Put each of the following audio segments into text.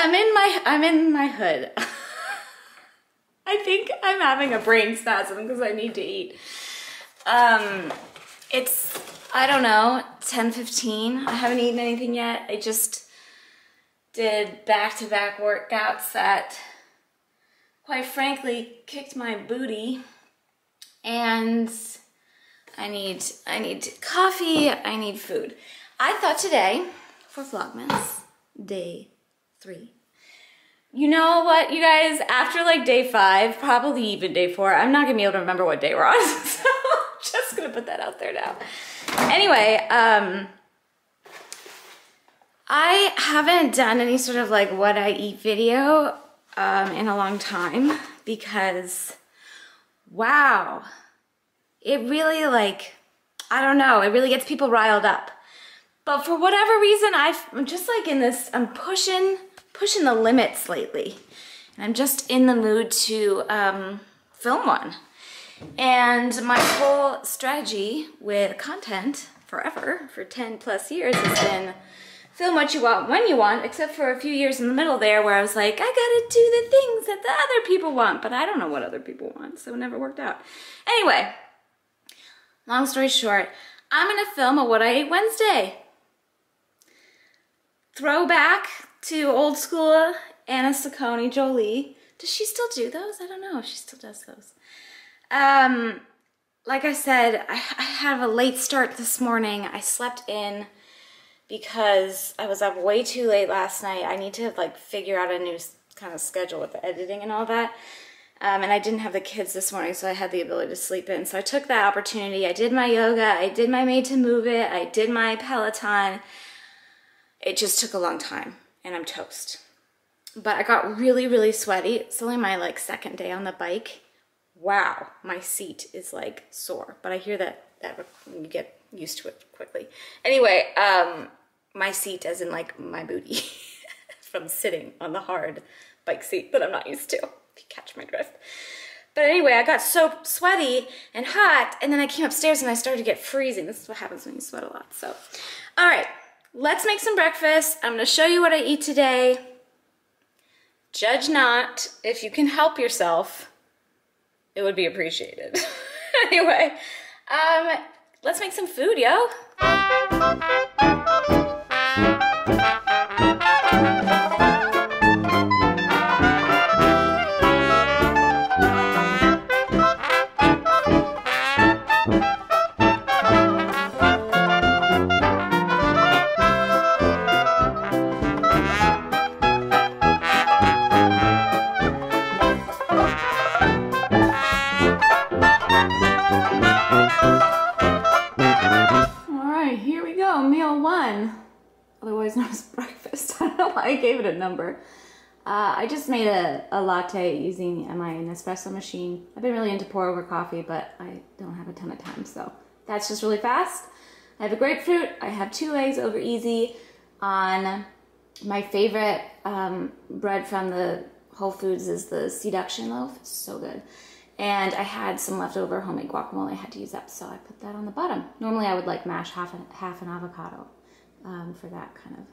I'm in my hood. I think I'm having a brain spasm because I need to eat. It's, I don't know, 10:15. I haven't eaten anything yet. I just did back-to-back workouts that, quite frankly, kicked my booty. And I need coffee, I need food. I thought today, for Vlogmas, day 3. You know what, you guys, after like day 5, probably even day 4, I'm not gonna be able to remember what day we're on, so I'm just gonna put that out there now. Anyway, I haven't done any sort of like what I eat video in a long time because, wow, it really like, I don't know, it really gets people riled up. But for whatever reason, I'm just like in this, I'm pushing the limits lately. And I'm just in the mood to film one. And my whole strategy with content forever, for 10 plus years, has been film what you want when you want, except for a few years in the middle there where I was like, I gotta do the things that the other people want, but I don't know what other people want, so it never worked out. Anyway, long story short, I'm gonna film a What I Ate Wednesday. Throwback to old school Anna Saccone Jolie. Does she still do those? I don't know if she still does those. Like I said, I had a late start this morning. I slept in because I was up way too late last night. I need to like figure out a new kind of schedule with the editing and all that. And I didn't have the kids this morning, so I had the ability to sleep in. So I took that opportunity. I did my yoga. I did my Made to Move It. I did my Peloton. It just took a long time, and I'm toast. But I got really, really sweaty. It's only my like second day on the bike. Wow, my seat is like sore. But I hear that you get used to it quickly. Anyway, my seat as in like my booty from sitting on the hard bike seat that I'm not used to, if you catch my drift. But anyway, I got so sweaty and hot, and then I came upstairs and I started to get freezing. This is what happens when you sweat a lot. So, all right. Let's make some breakfast. I'm gonna show you what I eat today. Judge not. If you can help yourself, it would be appreciated. Anyway, let's make some food, yo. Otherwise known as breakfast. I don't know why I gave it a number. I just made a latte using my Nespresso machine. I've been really into pour over coffee, but I don't have a ton of time, so that's just really fast. I have a grapefruit. I have 2 eggs over easy on my favorite bread from the Whole Foods is the Seduction loaf. It's so good. And I had some leftover homemade guacamole I had to use up, so I put that on the bottom. Normally I would like mash half an avocado for that kind of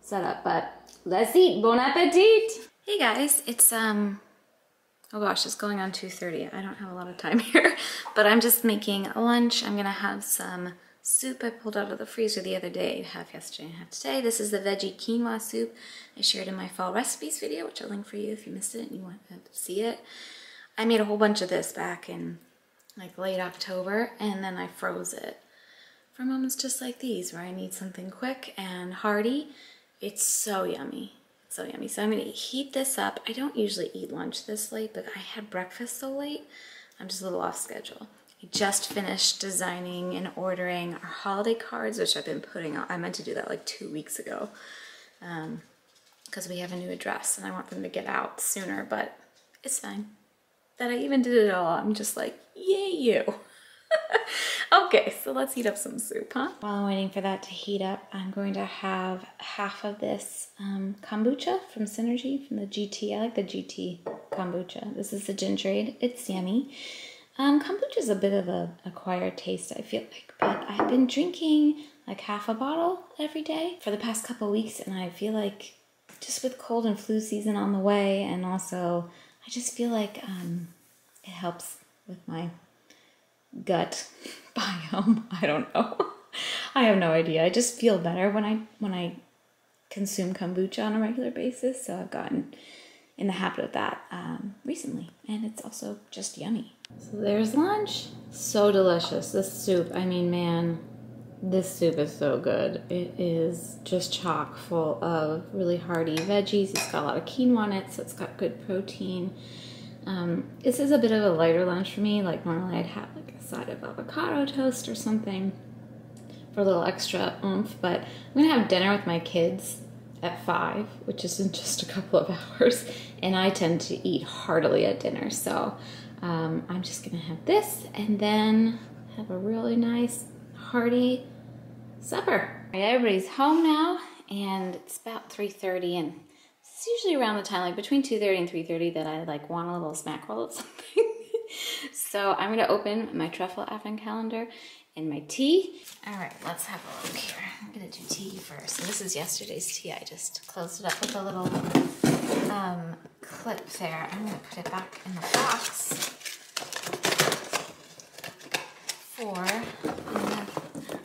setup, but let's eat. Bon appetit! Hey guys, it's oh gosh, it's going on 2:30. I don't have a lot of time here, but I'm just making lunch. I'm gonna have some soup I pulled out of the freezer the other day. I have yesterday and I have today. This is the veggie quinoa soup I shared in my fall recipes video, which I'll link for you if you missed it and you want to see it. I made a whole bunch of this back in like late October, and then I froze it for moments just like these where I need something quick and hearty. It's so yummy. So yummy. So I'm gonna heat this up. I don't usually eat lunch this late, but I had breakfast so late, I'm just a little off schedule. I just finished designing and ordering our holiday cards, which I've been putting on. I meant to do that like 2 weeks ago because we have a new address and I want them to get out sooner, but it's fine. That I even did it all, I'm just like, yay you. Okay, so let's heat up some soup, huh? While I'm waiting for that to heat up, I'm going to have half of this kombucha from Synergy, from the GT. I like the GT kombucha. This is the ginger ale. It's yummy. Kombucha is a bit of a acquired taste, I feel like, but I've been drinking like half a bottle every day for the past couple of weeks, and I feel like just with cold and flu season on the way, and also I just feel like it helps with my gut biome. I don't know. I have no idea. I just feel better when I consume kombucha on a regular basis, so I've gotten in the habit of that recently, and it's also just yummy. So there's lunch. So delicious. This soup, I mean, man, this soup is so good. It is just chock full of really hearty veggies. It's got a lot of quinoa in it, so it's got good protein. This is a bit of a lighter lunch for me. Like normally I'd have like a side of avocado toast or something for a little extra oomph, but I'm gonna have dinner with my kids at 5, which is in just a couple of hours, and I tend to eat heartily at dinner, so I'm just gonna have this and then have a really nice hearty supper. All right, everybody's home now, and it's about 3:30, and it's usually around the time, like between 2:30 and 3:30, that I like want a little snack roll of something. So I'm gonna open my truffle advent calendar and my tea. All right, let's have a look here. I'm gonna do tea first. And this is yesterday's tea. I just closed it up with a little clip there. I'm gonna put it back in the box for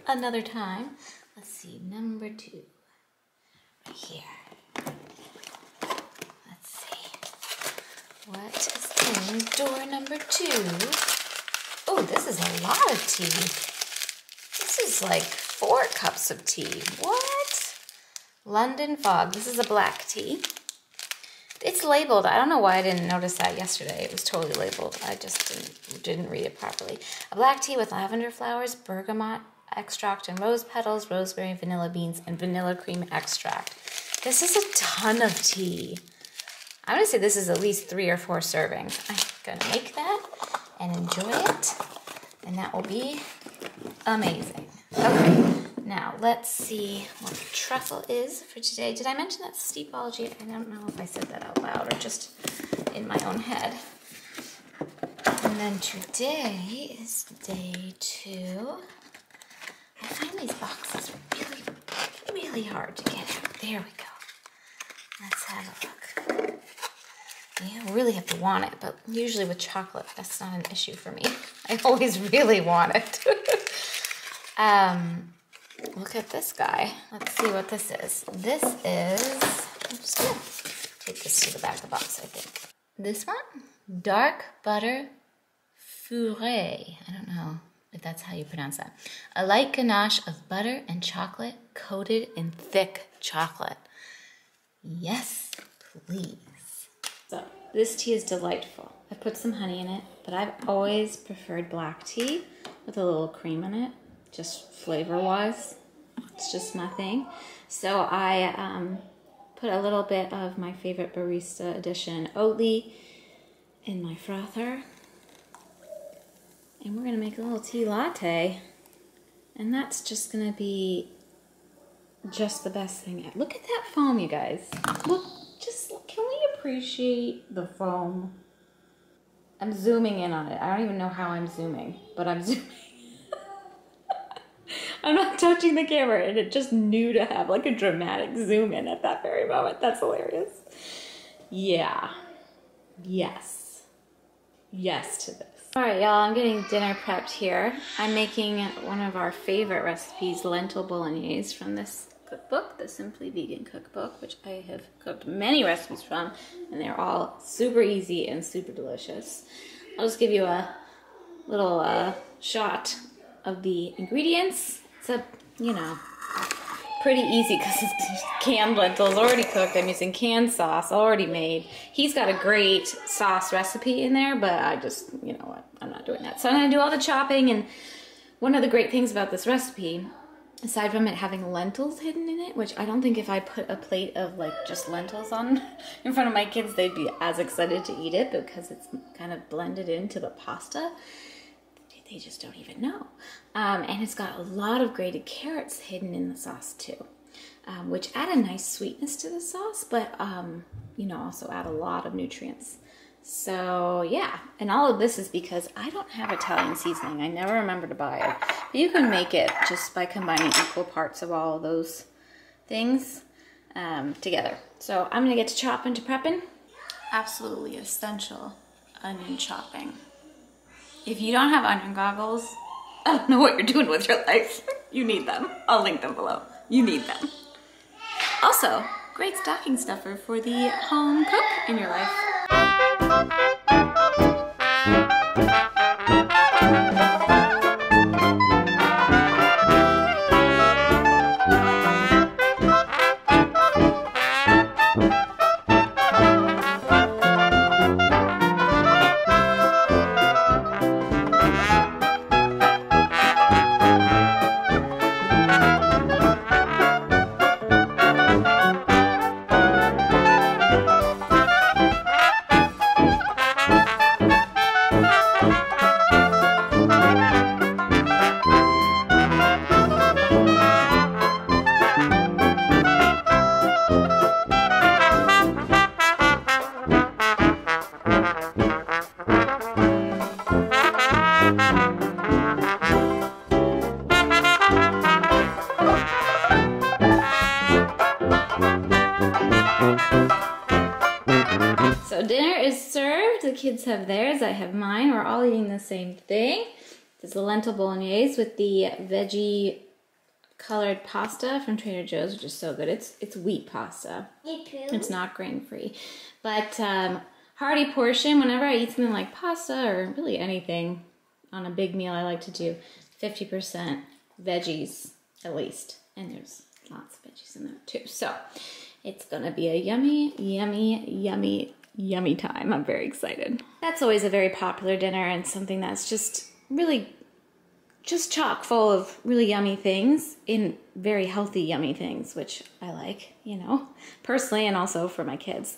another time. Let's see, number 2, right here. Let's see, what is in door number 2? Oh, this is a lot of tea. This is like 4 cups of tea. What? London Fog. This is a black tea. It's labeled. I don't know why I didn't notice that yesterday. It was totally labeled. I just didn't read it properly. A black tea with lavender flowers, bergamot extract and rose petals, rosemary, vanilla beans, and vanilla cream extract. This is a ton of tea. I'm going to say this is at least 3 or 4 servings. I'm going to make that and enjoy it, and that will be amazing. Okay, now let's see what the truffle is for today. Did I mention that steepology? I don't know if I said that out loud or just in my own head. And then today is day 2. I find these boxes really, really hard to get out. There we go. Let's have a look. You really have to want it, but usually with chocolate, that's not an issue for me. I always really want it. Look at this guy. Let's see what this is. This is, I'm just gonna take this to the back of the box, I think. This one, dark butter fourré. I don't know if that's how you pronounce that. A light ganache of butter and chocolate coated in thick chocolate. Yes, please. So this tea is delightful. I've put some honey in it, but I've always preferred black tea with a little cream in it, just flavor-wise. It's just my thing. So I put a little bit of my favorite barista edition Oatly in my frother. And we're gonna make a little tea latte. And that's just gonna be just the best thing. Look at that foam, you guys. Look, can we appreciate the foam? I'm zooming in on it. I don't even know how I'm zooming, but I'm zooming. I'm not touching the camera, and it just knew to have like a dramatic zoom in at that very moment. That's hilarious. Yeah. Yes. Yes to this. All right, y'all, I'm getting dinner prepped here. I'm making one of our favorite recipes, Lentil Bolognese, from this cookbook, the Simply Vegan cookbook, which I have cooked many recipes from, and they're all super easy and super delicious. I'll just give you a little shot of the ingredients. It's a, you know, pretty easy because it's canned lentils already cooked. I'm using canned sauce already made. He's got a great sauce recipe in there, but I just, you know what, I'm not doing that. So I'm gonna do all the chopping, and one of the great things about this recipe, aside from it having lentils hidden in it, which I don't think if I put a plate of like just lentils on in front of my kids, they'd be as excited to eat it because it's kind of blended into the pasta. They just don't even know. And it's got a lot of grated carrots hidden in the sauce too, which add a nice sweetness to the sauce, but you know, also add a lot of nutrients. So yeah, and all of this is because I don't have Italian seasoning. I never remember to buy it. But you can make it just by combining equal parts of all of those things. together. So I'm gonna get to chopping, to prepping. Absolutely essential onion chopping. If you don't have onion goggles, I don't know what you're doing with your life. You need them. I'll link them below. You need them. Also, great stocking stuffer for the home cook in your life. So dinner is served. The kids have theirs, I have mine. We're all eating the same thing. This is the Lentil Bolognese with the veggie colored pasta from Trader Joe's, which is so good. It's wheat pasta. It's not grain-free. But hearty portion, whenever I eat something like pasta or really anything on a big meal, I like to do 50% veggies at least. And there's lots of veggies in there too. So it's gonna be a yummy, yummy, yummy, yummy time. I'm very excited. That's always a very popular dinner and something that's just really just chock full of really yummy things, in very healthy yummy things, which I like, you know, personally, and also for my kids.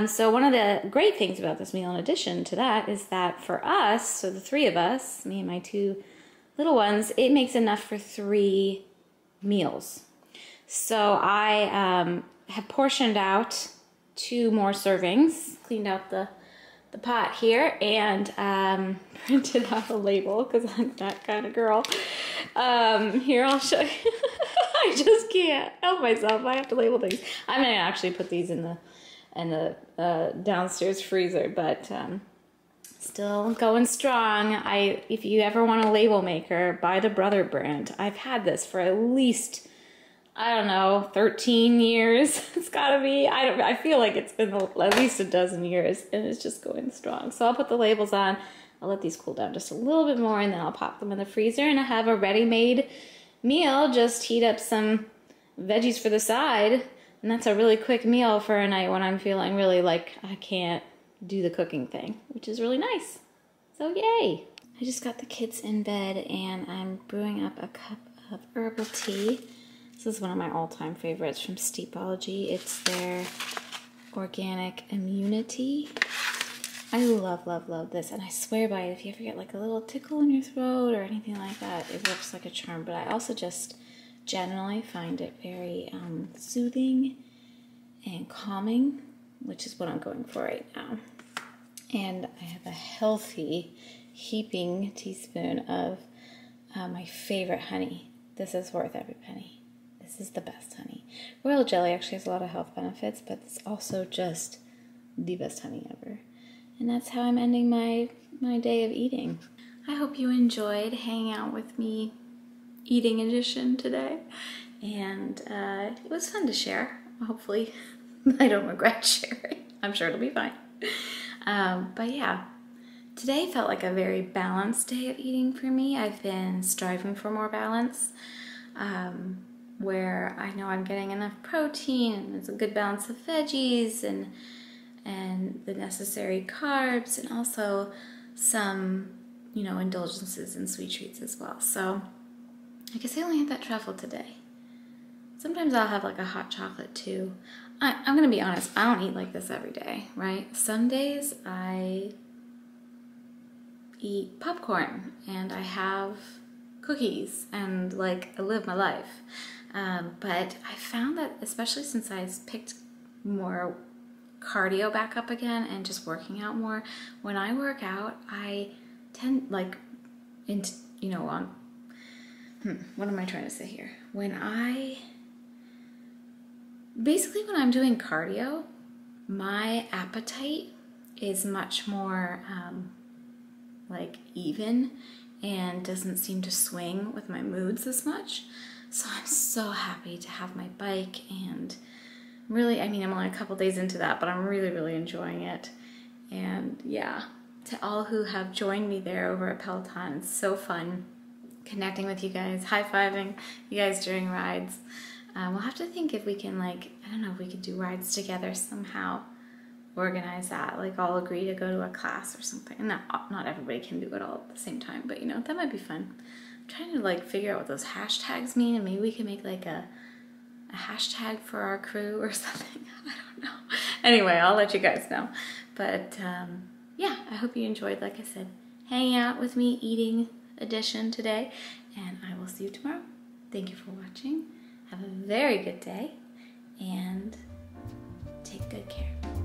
So one of the great things about this meal, in addition to that, is that for us, so the three of us, me and my two little ones, it makes enough for 3 meals. So I have portioned out 2 more servings, cleaned out the pot here, and printed out a label because I'm that kind of girl. Here, I'll show you. I just can't help myself. I have to label things. I'm gonna actually put these in the downstairs freezer, but still going strong. If you ever want a label maker, buy the Brother brand. I've had this for at least, I don't know, 13 years. It's gotta be. I feel like it's been at least a dozen years, and it's just going strong. So I'll put the labels on. I'll let these cool down just a little bit more, and then I'll pop them in the freezer, and I have a ready-made meal. Just heat up some veggies for the side, and that's a really quick meal for a night when I'm feeling really like I can't do the cooking thing, which is really nice. So yay! I just got the kids in bed, and I'm brewing up a cup of herbal tea. This is one of my all-time favorites from Steepology. It's their organic immunity. I love, love, love this, and I swear by it, if you ever get like a little tickle in your throat or anything like that, it works like a charm. But I also just generally find it very soothing and calming, which is what I'm going for right now. And I have a healthy heaping teaspoon of my favorite honey. This is worth every penny. This is the best honey. Royal jelly actually has a lot of health benefits, but it's also just the best honey ever. And that's how I'm ending my day of eating. I hope you enjoyed hanging out with me, eating edition today. And it was fun to share. Hopefully I don't regret sharing. I'm sure it'll be fine. But yeah, today felt like a very balanced day of eating for me. I've been striving for more balance, where I know I'm getting enough protein, and it's a good balance of veggies and the necessary carbs, and also some, you know, indulgences and sweet treats as well. So I guess I only had that truffle today. Sometimes I'll have like a hot chocolate too. I'm gonna be honest, I don't eat like this every day, right? Some days I eat popcorn and I have cookies and like I live my life. But I found that, especially since I picked more cardio back up again and just working out more, when I work out, I tend like, you know, on, what am I trying to say here? When I basically when I'm doing cardio, my appetite is much more like even and doesn't seem to swing with my moods as much. So I'm so happy to have my bike, and really, I mean, I'm only a couple days into that, but I'm really, really enjoying it. And yeah, to all who have joined me there over at Peloton, it's so fun connecting with you guys, high-fiving you guys during rides. We'll have to think if we can, like, I don't know, if we could do rides together somehow, organize that, like all agree to go to a class or something. And not everybody can do it all at the same time, but you know, that might be fun. I'm trying to like figure out what those hashtags mean, and maybe we can make like a hashtag for our crew or something. I don't know. Anyway, I'll let you guys know. But yeah, I hope you enjoyed, like I said, hanging out with me, eating edition today, and I will see you tomorrow. Thank you for watching. Have a very good day, and take good care.